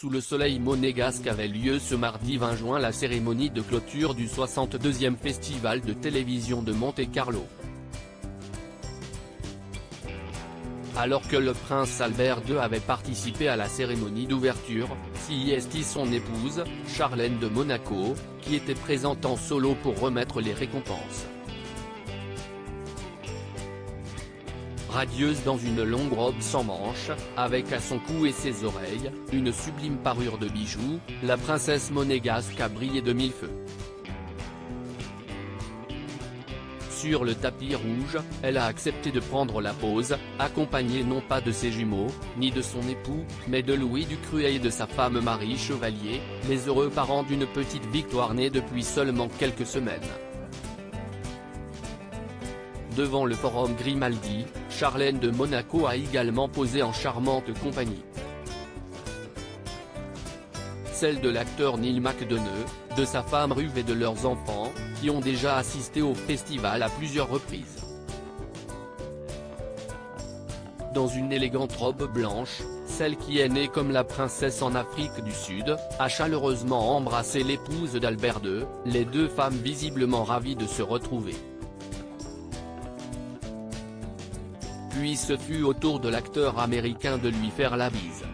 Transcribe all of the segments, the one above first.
Sous le soleil monégasque avait lieu ce mardi 20 juin la cérémonie de clôture du 62e Festival de télévision de Monte-Carlo. Alors que le prince Albert II avait participé à la cérémonie d'ouverture, s'y est son épouse, Charlène de Monaco, qui était présente en solo pour remettre les récompenses. Radieuse dans une longue robe sans manches, avec à son cou et ses oreilles, une sublime parure de bijoux, la princesse monégasque a brillé de mille feux. Sur le tapis rouge, elle a accepté de prendre la pose, accompagnée non pas de ses jumeaux, ni de son époux, mais de Louis Ducruet et de sa femme Marie Chevalier, les heureux parents d'une petite Victoire née depuis seulement quelques semaines. Devant le forum Grimaldi, Charlène de Monaco a également posé en charmante compagnie. Celle de l'acteur Neil McDonough, de sa femme Ruth et de leurs enfants, qui ont déjà assisté au festival à plusieurs reprises. Dans une élégante robe blanche, celle qui est née comme la princesse en Afrique du Sud, a chaleureusement embrassé l'épouse d'Albert II, les deux femmes visiblement ravies de se retrouver. Puis ce fut au tour de l'acteur américain de lui faire la bise.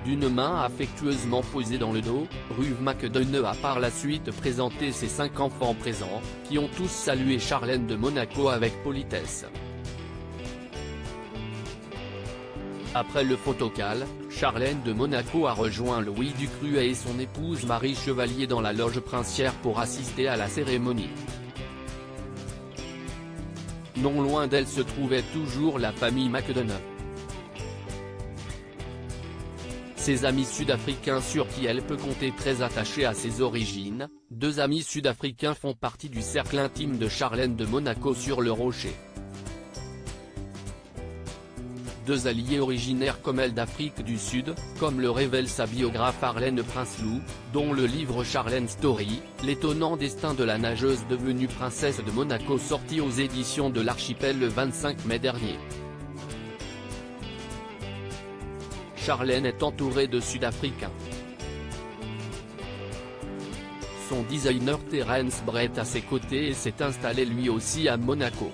D'une main affectueusement posée dans le dos, Ruth McDonough a par la suite présenté ses 5 enfants présents, qui ont tous salué Charlène de Monaco avec politesse. Après le photocall, Charlène de Monaco a rejoint Louis Ducruet et son épouse Marie Chevalier dans la loge princière pour assister à la cérémonie. Non loin d'elle se trouvait toujours la famille McDonough. Ses amis sud-africains sur qui elle peut compter, très attachés à ses origines, 2 amis sud-africains font partie du cercle intime de Charlène de Monaco sur le rocher. 2 alliés originaires comme elle d'Afrique du Sud, comme le révèle sa biographe Arlène Prinsloo, dont le livre Charlène Story, l'étonnant destin de la nageuse devenue princesse de Monaco, sorti aux éditions de l'Archipel le 25 mai dernier. Charlène est entourée de Sud-Africains. Son designer Terence Brett à ses côtés et s'est installé lui aussi à Monaco.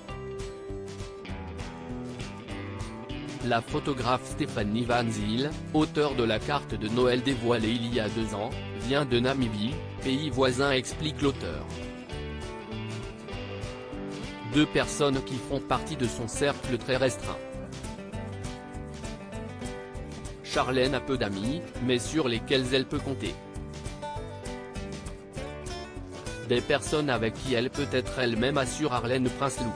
La photographe Stéphanie Van Zyl, auteure de la carte de Noël dévoilée il y a 2 ans, vient de Namibie, pays voisin, explique l'auteur. 2 personnes qui font partie de son cercle très restreint. Charlène a peu d'amis, mais sur lesquels elle peut compter. Des personnes avec qui elle peut être elle-même, assure Arlène Prinsloo.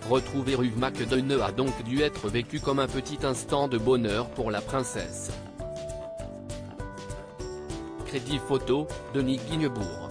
Retrouver Ruth McDonough a donc dû être vécu comme un petit instant de bonheur pour la princesse. Crédit photo, Denis Guignebourg.